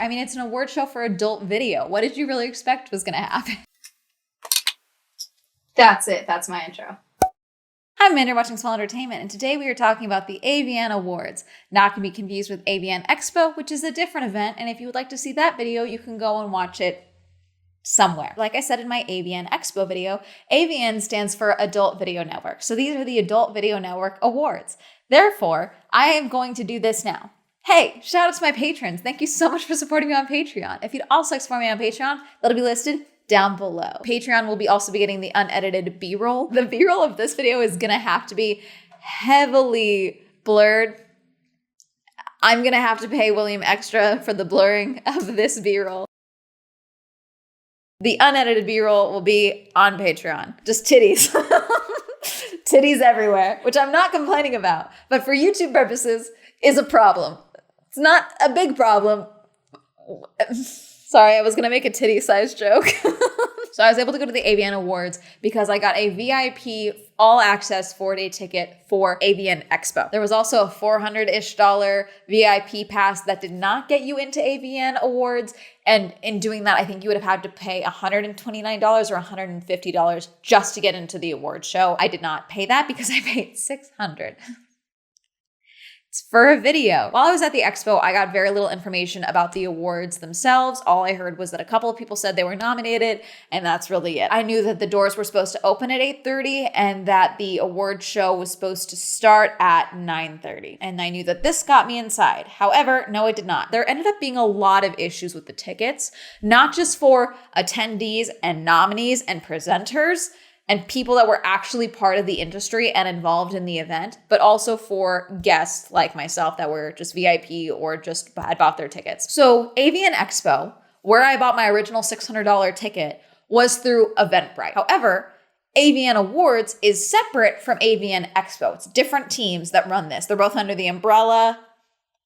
I mean, it's an award show for adult video. What did you really expect was going to happen? That's it. That's my intro. Hi, I'm Amanda, watching Swell Entertainment, and today we are talking about the AVN Awards, not to be confused with AVN Expo, which is a different event, and if you would like to see that video, you can go and watch it somewhere. Like I said in my AVN Expo video, AVN stands for Adult Video Network, so these are the Adult Video Network Awards. Therefore, I am going to do this now. Hey, shout out to my patrons. Thank you so much for supporting me on Patreon. If you'd also like to support me on Patreon, that'll be listed down below. Patreon will also be getting the unedited B-roll. The B-roll of this video is gonna have to be heavily blurred. I'm gonna have to pay William extra for the blurring of this B-roll. The unedited B-roll will be on Patreon. Just titties. Titties everywhere, which I'm not complaining about, but for YouTube purposes is a problem. It's not a big problem. Sorry, I was gonna make a titty-sized joke. So I was able to go to the AVN Awards because I got a VIP all-access 4-day ticket for AVN Expo. There was also a $400-ish VIP pass that did not get you into AVN Awards. And in doing that, I think you would have had to pay $129 or $150 just to get into the award show. I did not pay that because I paid $600. It's for a video. While I was at the expo, I got very little information about the awards themselves. All I heard was that a couple of people said they were nominated, and that's really it. I knew that the doors were supposed to open at 8:30 and that the award show was supposed to start at 9:30. And I knew that this got me inside. However, no, it did not. There ended up being a lot of issues with the tickets, not just for attendees and nominees and presenters, and people that were actually part of the industry and involved in the event, but also for guests like myself that were just VIP or just had bought their tickets. So AVN Expo, where I bought my original $600 ticket, was through Eventbrite. However, AVN Awards is separate from AVN Expo. It's different teams that run this. They're both under the umbrella,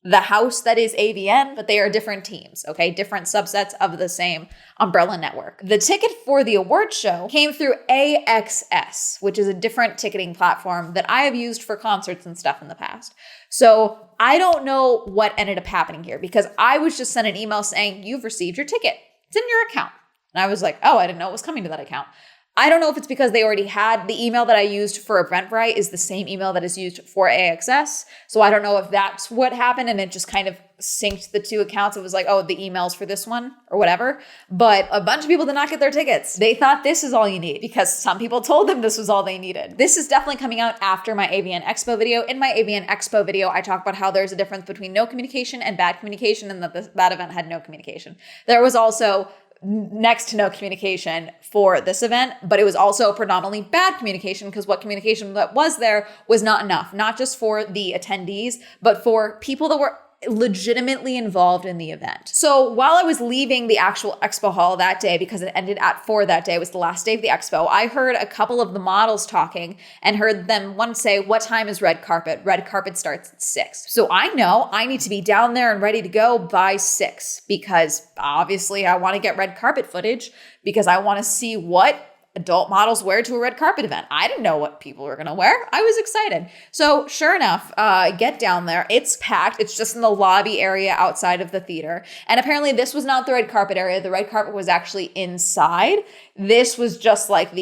the house that is AVN, but they are different teams, okay? Different subsets of the same umbrella network. The ticket for the award show came through AXS, which is a different ticketing platform that I have used for concerts and stuff in the past. So I don't know what ended up happening here because I was just sent an email saying, you've received your ticket. It's in your account. And I was like, oh, I didn't know it was coming to that account. I don't know if it's because they already had the email that I used for Eventbrite is the same email that is used for AXS. So I don't know if that's what happened and it just kind of synced the two accounts. It was like, oh, the email's for this one or whatever. But a bunch of people did not get their tickets. They thought this is all you need because some people told them this was all they needed. This is definitely coming out after my AVN Expo video. In my AVN Expo video, I talk about how there's a difference between no communication and bad communication and that that event had no communication. There was also next to no communication for this event, but it was also predominantly bad communication because what communication that was there was not enough, not just for the attendees, but for people that were legitimately involved in the event. So while I was leaving the actual expo hall that day, because it ended at 4 that day, it was the last day of the expo, I heard a couple of the models talking and heard them one say, what time is red carpet? Red carpet starts at 6. So I know I need to be down there and ready to go by 6 because obviously I want to get red carpet footage because I want to see what adult models wear to a red carpet event. I didn't know what people were going to wear. I was excited. So sure enough, get down there. It's packed. It's just in the lobby area outside of the theater. And apparently this was not the red carpet area. The red carpet was actually inside. This was just like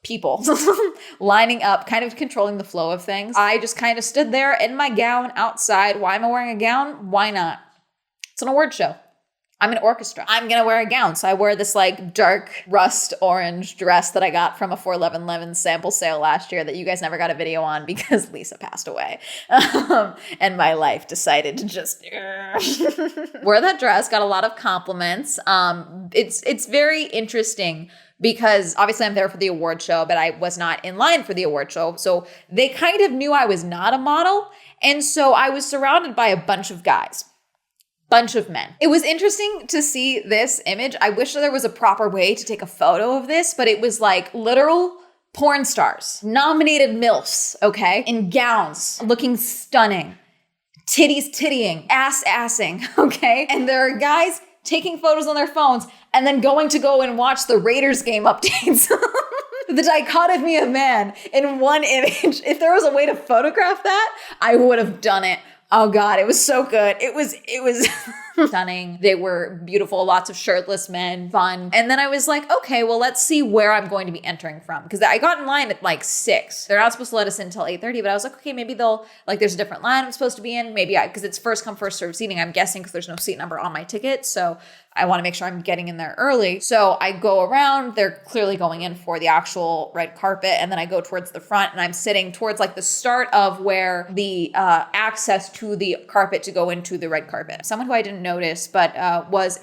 people lining up, kind of controlling the flow of things. I just kind of stood there in my gown outside. Why am I wearing a gown? Why not? It's an award show. I'm an orchestra. I'm gonna wear a gown. So I wear this like dark rust orange dress that I got from a 411 sample sale last year that you guys never got a video on because Lisa passed away. And my life decided to just wear that dress, got a lot of compliments. It's very interesting because obviously I'm there for the award show, but I was not in line for the award show. So they kind of knew I was not a model. And so I was surrounded by a bunch of guys. Bunch of men. It was interesting to see this image. I wish there was a proper way to take a photo of this, but it was like literal porn stars, nominated MILFs, okay, in gowns, looking stunning, tittying, assing, okay? And there are guys taking photos on their phones and then going to go and watch the Raiders game updates. The dichotomy of man in one image. If there was a way to photograph that, I would have done it. Oh God, it was so good. It was Stunning. They were beautiful, lots of shirtless men, fun. And then I was like, okay, well, let's see where I'm going to be entering from. Because I got in line at like 6. They're not supposed to let us in until 8:30, but I was like, okay, maybe they'll, like, there's a different line I'm supposed to be in. Maybe because it's first come, first served seating, I'm guessing, because there's no seat number on my ticket. So I want to make sure I'm getting in there early. So I go around, they're clearly going in for the actual red carpet. And then I go towards the front and I'm sitting towards like the start of where the access to the carpet to go into the red carpet. Someone who I didn't notice, but was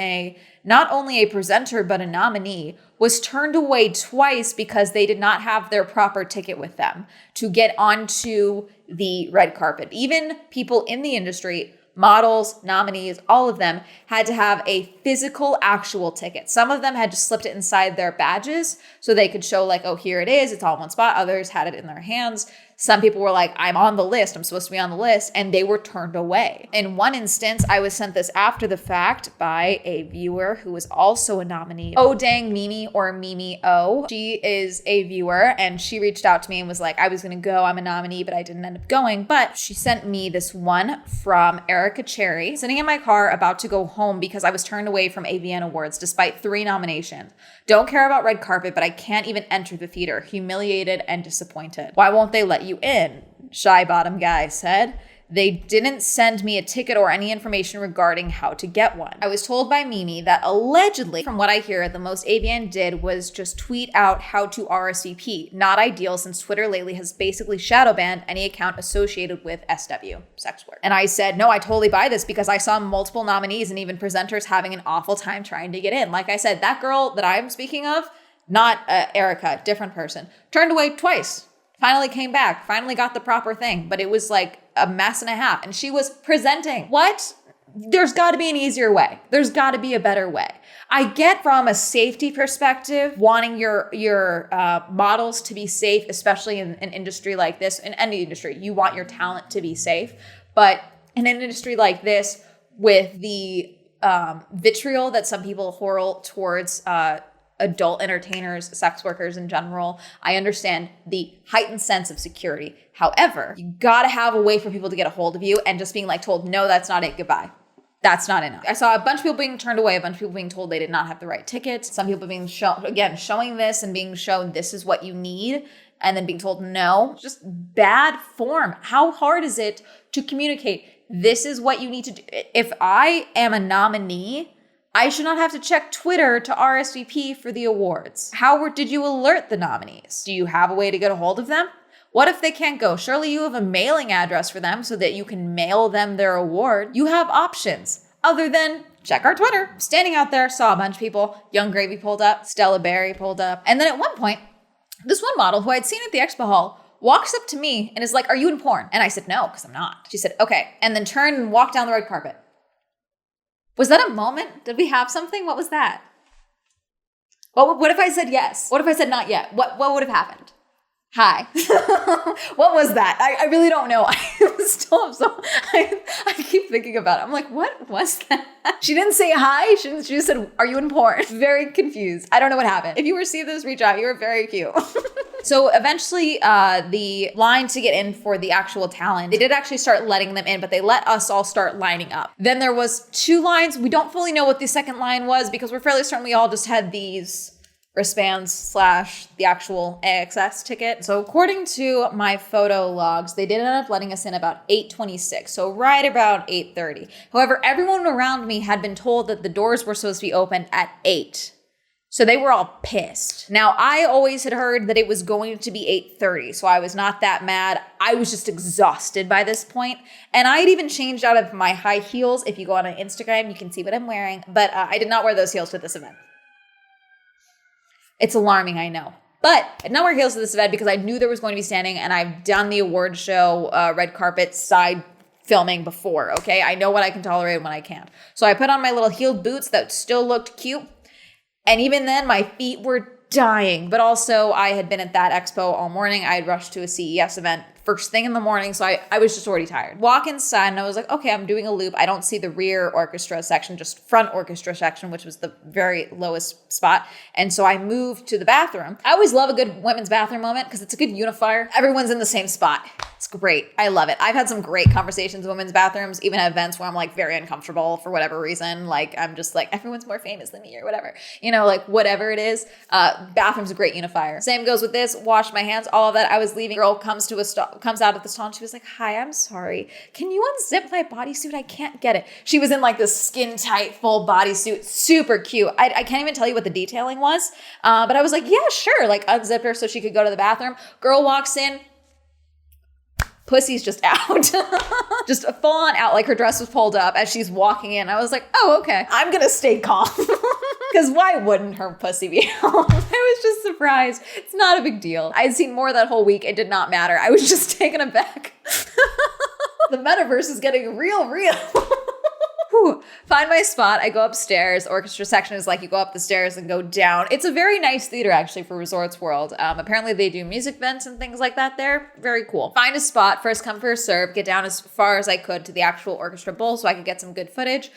not only a presenter, but a nominee, was turned away twice because they did not have their proper ticket with them to get onto the red carpet. Even people in the industry, models, nominees, all of them had to have a physical, actual ticket. Some of them had just slipped it inside their badges so they could show like, oh, here it is. It's all in one spot. Others had it in their hands. Some people were like, I'm on the list. I'm supposed to be on the list. And they were turned away. In one instance, I was sent this after the fact by a viewer who was also a nominee. Oh, dang Mimi, or Mimi O. She is a viewer and she reached out to me and was like, I was going to go. I'm a nominee, but I didn't end up going. But she sent me this one from Erica Cherry, sitting in my car about to go home because I was turned away from AVN Awards despite 3 nominations. Don't care about red carpet, but I can't even enter the theater. Humiliated and disappointed. Why won't they let you in? Shy bottom guy said. They didn't send me a ticket or any information regarding how to get one. I was told by Mimi that allegedly, from what I hear, the most AVN did was just tweet out how to RSVP. Not ideal since Twitter lately has basically shadow banned any account associated with SW, sex work. And I said, no, I totally buy this because I saw multiple nominees and even presenters having an awful time trying to get in. Like I said, that girl that I'm speaking of, not Erica, different person, turned away twice. Finally came back, finally got the proper thing, but it was like a mess and a half. And she was presenting. What? There's got to be an easier way. There's got to be a better way. I get from a safety perspective, wanting your models to be safe, especially in an industry like this, in any industry, you want your talent to be safe. But in an industry like this, with the vitriol that some people hurl towards adult entertainers, sex workers in general, I understand the heightened sense of security. However, you gotta have a way for people to get a hold of you, and just being like told, no, that's not it, goodbye. That's not enough. I saw a bunch of people being turned away, a bunch of people being told they did not have the right tickets. Some people being shown, again, showing this and being shown this is what you need, and then being told no. Just bad form. How hard is it to communicate? This is what you need to do. If I am a nominee, I should not have to check Twitter to RSVP for the awards. How did you alert the nominees? Do you have a way to get a hold of them? What if they can't go? Surely you have a mailing address for them so that you can mail them their award. You have options other than check our Twitter. Standing out there, saw a bunch of people. Young Gravy pulled up. Stella Berry pulled up. And then at one point, this one model who I'd seen at the expo hall walks up to me and is like, are you in porn? And I said, no, because I'm not. She said, okay. And then turned and walked down the red carpet. Was that a moment? Did we have something? What was that? What if I said yes? What if I said not yet? What would have happened? Hi. What was that? I really don't know. I keep thinking about it. I'm like, what was that? She didn't say hi. She just said, are you in porn? Very confused. I don't know what happened. If you receive this, reach out. You're very cute. So eventually the line to get in for the actual talent, they did actually start letting them in, but they let us all start lining up. Then there was 2 lines. We don't fully know what the second line was because we're fairly certain we all just had these wristbands / the actual AXS ticket. So according to my photo logs, they did end up letting us in about 8:26, so right about 8:30. However, everyone around me had been told that the doors were supposed to be open at 8. So they were all pissed. Now, I always had heard that it was going to be 8:30, so I was not that mad. I was just exhausted by this point. And I had even changed out of my high heels. If you go on Instagram, you can see what I'm wearing. But I did not wear those heels to this event. It's alarming, I know. But I did not wear heels to this event because I knew there was going to be standing, and I've done the award show red carpet side filming before, okay? I know what I can tolerate and what I can't. So I put on my little heeled boots that still looked cute. And even then, my feet were dying. But also, I had been at that expo all morning. I had rushed to a CES event first thing in the morning. So I was just already tired. Walk inside and I was like, okay, I'm doing a loop. I don't see the rear orchestra section, just front orchestra section, which was the very lowest spot. And so I moved to the bathroom. I always love a good women's bathroom moment because it's a good unifier. Everyone's in the same spot. It's great. I love it. I've had some great conversations in women's bathrooms, even at events where I'm like very uncomfortable for whatever reason. Like I'm just like, everyone's more famous than me or whatever, you know, like whatever it is. Bathroom's a great unifier. Same goes with this. Wash my hands, all of that. I was leaving. Girl comes out of the stall and she was like, hi, I'm sorry. Can you unzip my bodysuit? I can't get it. She was in like this skin tight, full bodysuit, super cute. I can't even tell you what the detailing was. But I was like, yeah, sure. Like unzipped her so she could go to the bathroom. Girl walks in. Pussy's just out, just full on out. Like her dress was pulled up as she's walking in. I was like, oh, okay. I'm going to stay calm because why wouldn't her pussy be out? I was just surprised. It's not a big deal. I'd seen more that whole week. It did not matter. I was just taken aback. The metaverse is getting real. Whew. Find my spot. I go upstairs. Orchestra section is like you go up the stairs and go down. It's a very nice theater actually for Resorts World. Apparently they do music events and things like that there. Very cool. Find a spot. First come, first serve. Get down as far as I could to the actual orchestra bowl so I could get some good footage.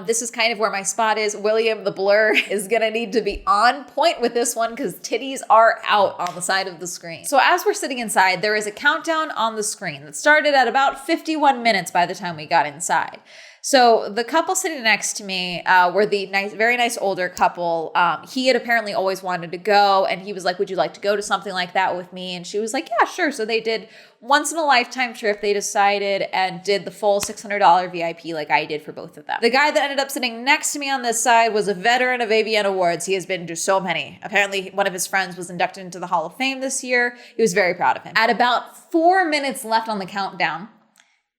This is kind of where my spot is. William the Blur is going to need to be on point with this one because titties are out on the side of the screen. So as we're sitting inside, there is a countdown on the screen that started at about 51 minutes by the time we got inside. So the couple sitting next to me were the very nice older couple. He had apparently always wanted to go and he was like, would you like to go to something like that with me? And she was like, yeah, sure. So they did once in a lifetime trip. They decided and did the full $600 VIP like I did for both of them. The guy that ended up sitting next to me on this side was a veteran of AVN Awards. He has been to so many. Apparently one of his friends was inducted into the Hall of Fame this year. He was very proud of him. At about 4 minutes left on the countdown,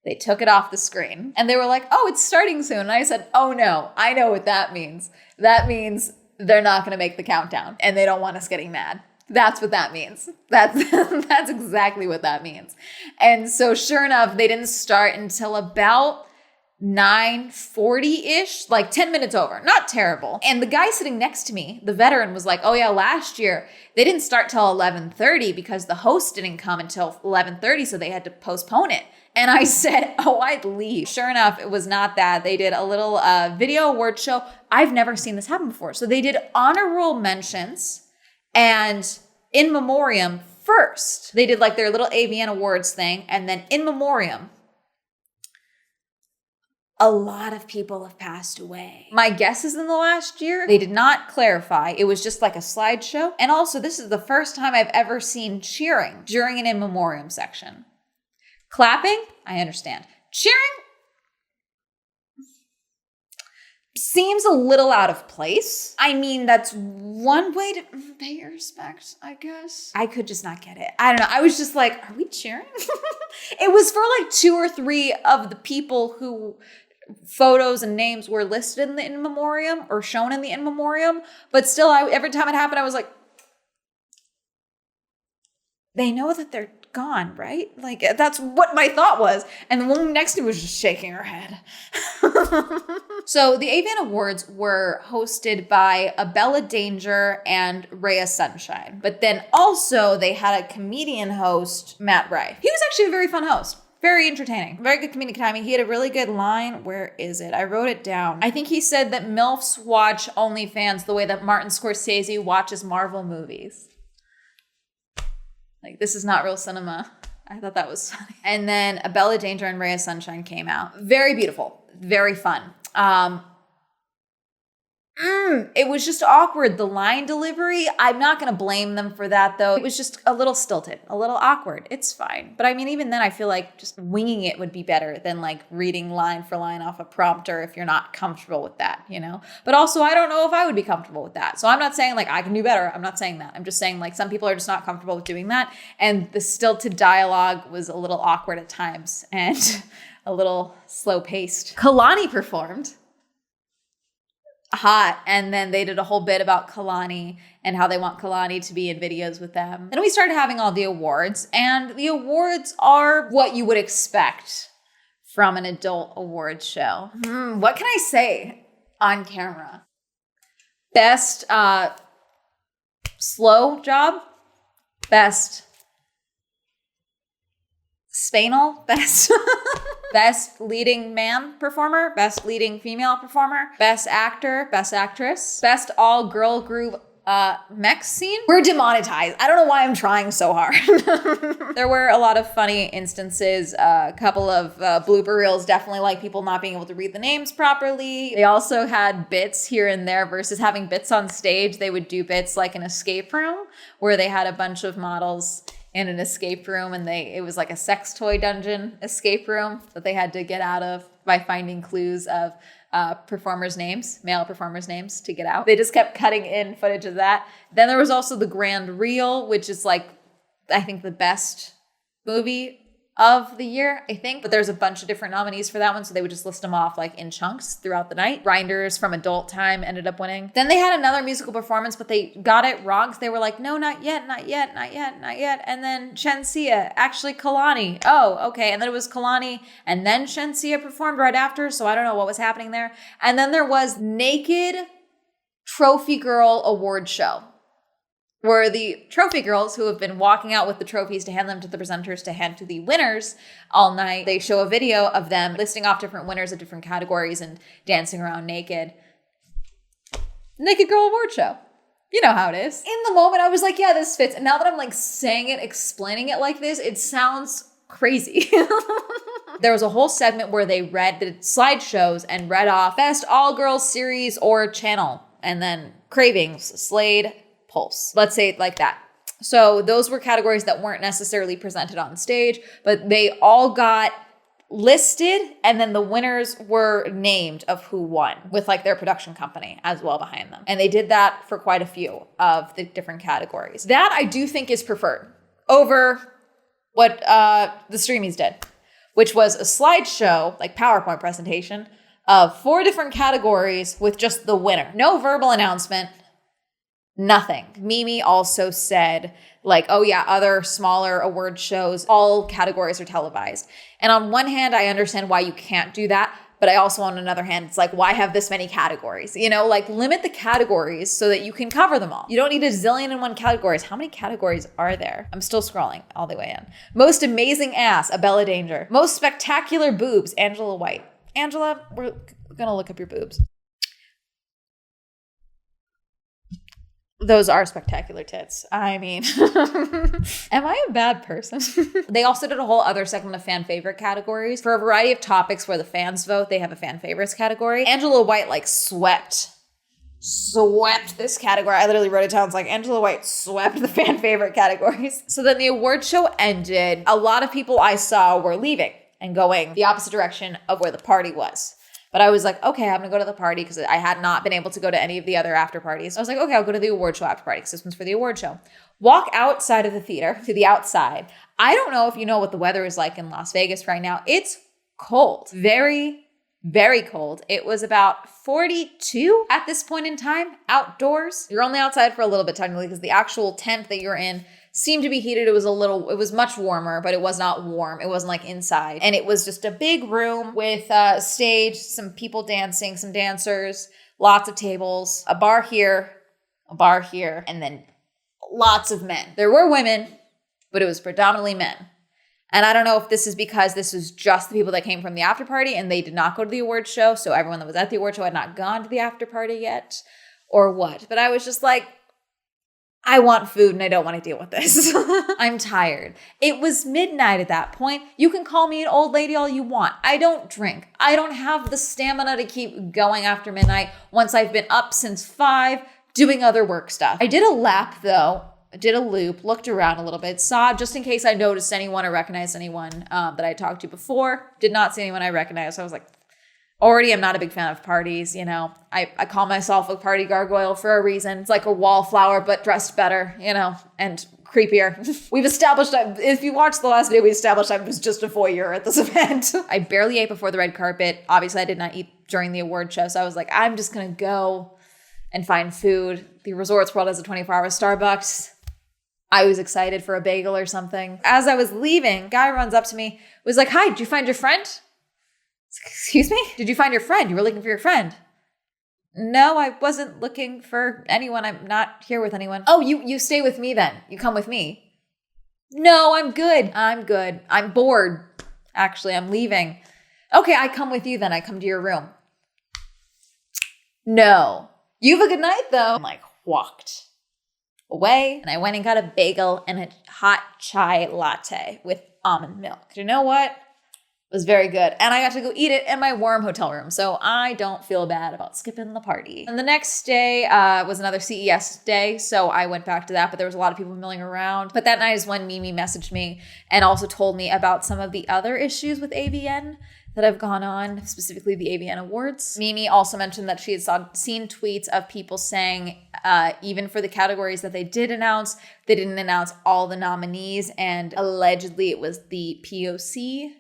they took it off the screen and they were like, oh, it's starting soon. And I said, oh no, I know what that means. That means they're not going to make the countdown and they don't want us getting mad. That's what that means. That's exactly what that means. And so sure enough, they didn't start until about 9:40-ish, like 10 minutes over. Not terrible. And the guy sitting next to me, the veteran, was like, oh yeah, last year they didn't start till 11:30 because the host didn't come until 11:30, so they had to postpone it. And I said, oh, I'd leave. Sure enough, it was not that. They did a little video award show. I've never seen this happen before. So they did honorable mentions and in memoriam first. They did like their little AVN Awards thing. And then in memoriam, a lot of people have passed away. My guess is in the last year. They did not clarify. It was just like a slideshow. And also, this is the first time I've ever seen cheering during an in memoriam section. Clapping, I understand. Cheering seems a little out of place. I mean, that's one way to pay your respect, I guess. I could just not get it. I don't know. I was just like, are we cheering? It was for like 2 or 3 of the people who photos and names were listed in the in memoriam or shown in the in memoriam. But still, every time it happened, I was like, they know that they're gone, right? Like, that's what my thought was. And the woman next to me was just shaking her head. So the AVN Awards were hosted by Bella Danger and Rhea Sunshine. But then also they had a comedian host, Matt Rife. He was actually a very fun host. Very entertaining. Very good comedic timing. He had a really good line. Where is it? I wrote it down. I think he said that MILFs watch OnlyFans the way that Martin Scorsese watches Marvel movies. Like, this is not real cinema. I thought that was funny. And then Bella Danger and Rhea Sunshine came out. Very beautiful. Very fun. It was just awkward. The line delivery, I'm not going to blame them for that, though. It was just a little stilted, a little awkward. It's fine. But I mean, even then, I feel like just winging it would be better than like reading line for line off a prompter if you're not comfortable with that, you know? But also, I don't know if I would be comfortable with that. So I'm not saying like I can do better. I'm not saying that. I'm just saying like some people are just not comfortable with doing that. And the stilted dialogue was a little awkward at times and a little slow paced. Kalani performed. Hot. And then they did a whole bit about Kalani and how they want Kalani to be in videos with them. Then we started having all the awards, and the awards are what you would expect from an adult awards show. What can I say on camera? Best slow job, best Spanel, best leading man performer, best leading female performer, best actor, best actress, best all girl group mech scene. We're demonetized. I don't know why I'm trying so hard. There were a lot of funny instances, a couple of blooper reels, definitely like people not being able to read the names properly. They also had bits here and there versus having bits on stage. They would do bits like an escape room where they had a bunch of models in an escape room, and it was like a sex toy dungeon escape room that they had to get out of by finding clues of performers' names, male performers' names to get out. They just kept cutting in footage of that. Then there was also the grand reel, which is like, I think the best movie of the year, I think. But there's a bunch of different nominees for that one, so they would just list them off like in chunks throughout the night. Grinders from Adult Time ended up winning. Then they had another musical performance, but they got it wrong. So they were like, no, not yet, not yet, not yet, not yet. And then Shensia, actually Kalani. Oh, okay. And then it was Kalani, and then Shensia performed right after, so I don't know what was happening there. And then there was Naked Trophy Girl Award Show, where the trophy girls who have been walking out with the trophies to hand them to the presenters to hand to the winners all night, they show a video of them listing off different winners of different categories and dancing around naked. Naked Girl Award Show. You know how it is. In the moment, I was like, yeah, this fits. And now that I'm like saying it, explaining it like this, it sounds crazy. There was a whole segment where they read the slideshows and read off best all-girls series or channel, and then Cravings, Slade, Pulse. Let's say it like that. So those were categories that weren't necessarily presented on stage, but they all got listed, and then the winners were named of who won with like their production company as well behind them. And they did that for quite a few of the different categories. That I do think is preferred over what the Streamies did, which was a slideshow, like PowerPoint presentation of 4 different categories with just the winner. No verbal announcement. Nothing. Mimi also said like, oh yeah, other smaller award shows, all categories are televised. And on one hand, I understand why you can't do that. But I also, on another hand, it's like, why have this many categories? You know, like limit the categories so that you can cover them all. You don't need a zillion and one categories. How many categories are there? I'm still scrolling all the way in. Most amazing ass, Abella Danger. Most spectacular boobs, Angela White. Angela, we're gonna look up your boobs. Those are spectacular tits. I mean, am I a bad person? They also did a whole other segment of fan favorite categories. For a variety of topics where the fans vote, they have a fan favorites category. Angela White like swept this category. I literally wrote it down. It's like Angela White swept the fan favorite categories. So then the award show ended. A lot of people I saw were leaving and going the opposite direction of where the party was. But I was like, okay, I'm gonna go to the party because I had not been able to go to any of the other after parties. I was like, okay, I'll go to the award show after party because this one's for the award show. Walk outside of the theater to the outside. I don't know if you know what the weather is like in Las Vegas right now. It's cold, very, very cold. It was about 42 at this point in time outdoors. You're only outside for a little bit technically because the actual tent that you're in seemed to be heated. It was much warmer, but it was not warm. It wasn't like inside. And it was just a big room with a stage, some people dancing, some dancers, lots of tables, a bar here, and then lots of men. There were women, but it was predominantly men. And I don't know if this is because this was just the people that came from the after party and they did not go to the award show. So everyone that was at the award show had not gone to the after party yet or what. But I was just like, I want food and I don't want to deal with this. I'm tired. It was midnight at that point. You can call me an old lady all you want. I don't drink. I don't have the stamina to keep going after midnight once I've been up since 5 doing other work stuff. I did a lap though. I did a loop, looked around a little bit, saw just in case I noticed anyone or recognized anyone that I talked to before. Did not see anyone I recognized. So I was like, already, I'm not a big fan of parties, you know. I call myself a party gargoyle for a reason. It's like a wallflower, but dressed better, you know, and creepier. We've established, if you watched the last video, we established I was just a voyeur at this event. I barely ate before the red carpet. Obviously, I did not eat during the award show. So I was like, I'm just going to go and find food. The Resorts World has a 24-hour Starbucks. I was excited for a bagel or something. As I was leaving, guy runs up to me, was like, hi, did you find your friend? Excuse me? Did you find your friend? You were looking for your friend. No, I wasn't looking for anyone. I'm not here with anyone. Oh, you stay with me then. You come with me. No, I'm good. I'm good. I'm bored. Actually, I'm leaving. Okay, I come with you then. I come to your room. No. You have a good night though. I'm like, walked away and I went and got a bagel and a hot chai latte with almond milk. You know what? It was very good. And I got to go eat it in my warm hotel room. So I don't feel bad about skipping the party. And the next day was another CES day. So I went back to that, but there was a lot of people milling around. But that night is when Mimi messaged me and also told me about some of the other issues with AVN that have gone on, specifically the AVN Awards. Mimi also mentioned that she had seen tweets of people saying, even for the categories that they did announce, they didn't announce all the nominees, and allegedly it was the POC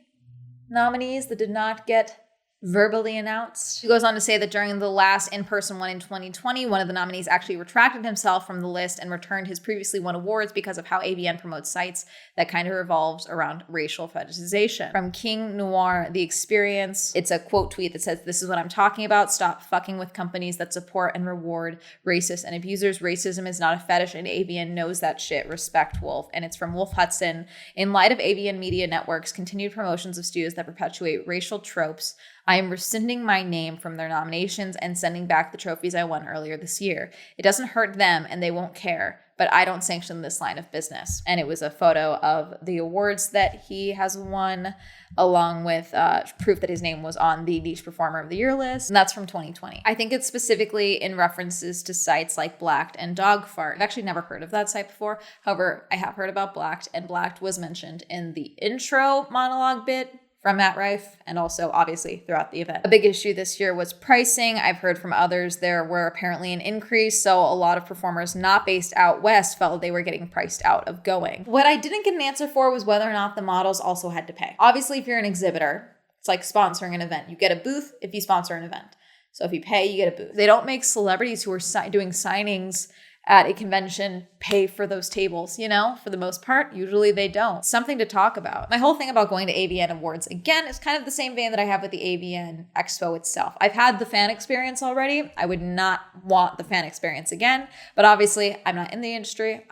nominees that did not get verbally announced. She goes on to say that during the last in-person one in 2020, one of the nominees actually retracted himself from the list and returned his previously won awards because of how AVN promotes sites that kind of revolves around racial fetishization. From King Noir, The Experience, it's a quote tweet that says, "This is what I'm talking about. Stop fucking with companies that support and reward racists and abusers. Racism is not a fetish and AVN knows that shit. Respect, Wolf." And it's from Wolf Hudson. "In light of AVN Media Network's continued promotions of studios that perpetuate racial tropes, I am rescinding my name from their nominations and sending back the trophies I won earlier this year. It doesn't hurt them and they won't care, but I don't sanction this line of business." And it was a photo of the awards that he has won, along with proof that his name was on the Niche Performer of the Year list. And that's from 2020. I think it's specifically in references to sites like Blacked and Dogfart. I've actually never heard of that site before. However, I have heard about Blacked, and Blacked was mentioned in the intro monologue bit from Matt Rife, and also obviously throughout the event. A big issue this year was pricing. I've heard from others there were apparently an increase, so a lot of performers not based out west felt they were getting priced out of going. What I didn't get an answer for was whether or not the models also had to pay. Obviously, if you're an exhibitor, it's like sponsoring an event. You get a booth if you sponsor an event. So if you pay, you get a booth. They don't make celebrities who are doing signings at a convention pay for those tables, you know, for the most part. Usually they don't. Something to talk about. My whole thing about going to AVN Awards, again, is kind of the same vein that I have with the AVN Expo itself. I've had the fan experience already. I would not want the fan experience again, but obviously I'm not in the industry.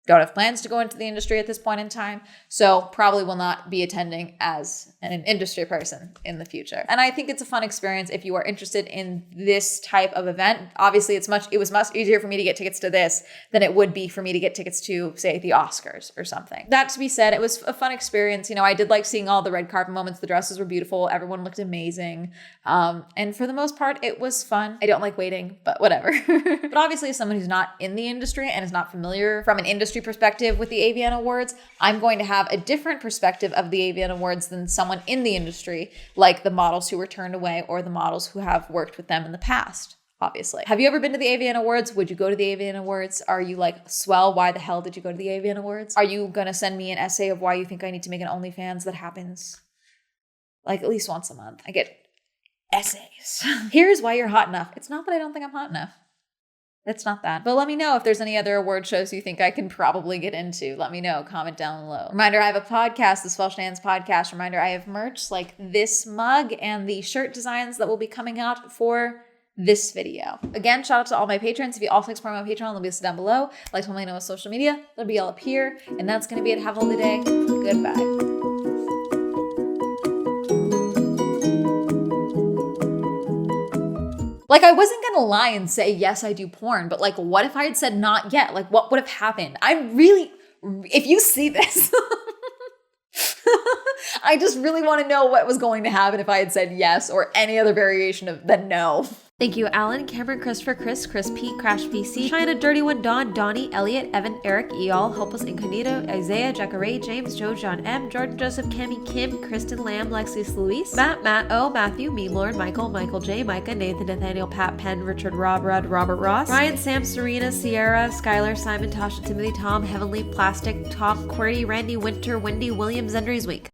Don't have plans to go into the industry at this point in time, so probably will not be attending as an industry person in the future. And I think it's a fun experience if you are interested in this type of event. Obviously, it was much easier for me to get tickets to this than it would be for me to get tickets to, say, the Oscars or something. That to be said, it was a fun experience. You know, I did like seeing all the red carpet moments. The dresses were beautiful. Everyone looked amazing. And for the most part, it was fun. I don't like waiting, but whatever. But obviously, as someone who's not in the industry and is not familiar from an industry perspective with the AVN Awards, I'm going to have a different perspective of the AVN Awards than someone in the industry, like the models who were turned away or the models who have worked with them in the past. Obviously. Have you ever been to the AVN Awards? Would you go to the AVN Awards? Are you like, Swell, why the hell did you go to the AVN Awards? Are you gonna send me an essay of why you think I need to make an OnlyFans that happens like at least once a month? I get essays. Here's why you're hot enough. It's not that I don't think I'm hot enough. It's not that. But let me know if there's any other award shows you think I can probably get into. Let me know. Comment down below. Reminder, I have a podcast, the Swell Shenanigans Podcast. Reminder, I have merch like this mug and the shirt designs that will be coming out for this video. Again, shout out to all my patrons. If you also explore my Patreon, they'll be listed down below. Like to let me know on social media, they'll be all up here. And that's going to be it. Have a lovely day. Goodbye. Like, I wasn't gonna lie and say, yes, I do porn, but like, what if I had said not yet? Like, what would have happened? If you see this, I just really want to know what was going to happen if I had said yes or any other variation of the no. Thank you, Alan, Cameron, Christopher, Chris, P, Crash PC, China, Dirty One, Don, Donnie, Elliot, Evan, Eric, Eol, Hopeless Incognito, Isaiah, Jacare, James, Joe, John M, Jordan, Joseph, Cami, Kim, Kristen, Lamb, Lexis, Luis, Matt O, Matthew, Meme Lord, Michael J, Micah, Nathan, Nathaniel, Pat, Penn, Richard, Rob, Rudd, Robert Ross, Ryan, Sam, Serena, Sierra, Skylar, Simon, Tasha, Timothy, Tom, Heavenly, Plastic, Tom, QWERTY, Randy, Winter, Wendy, Williams, Endry's Week.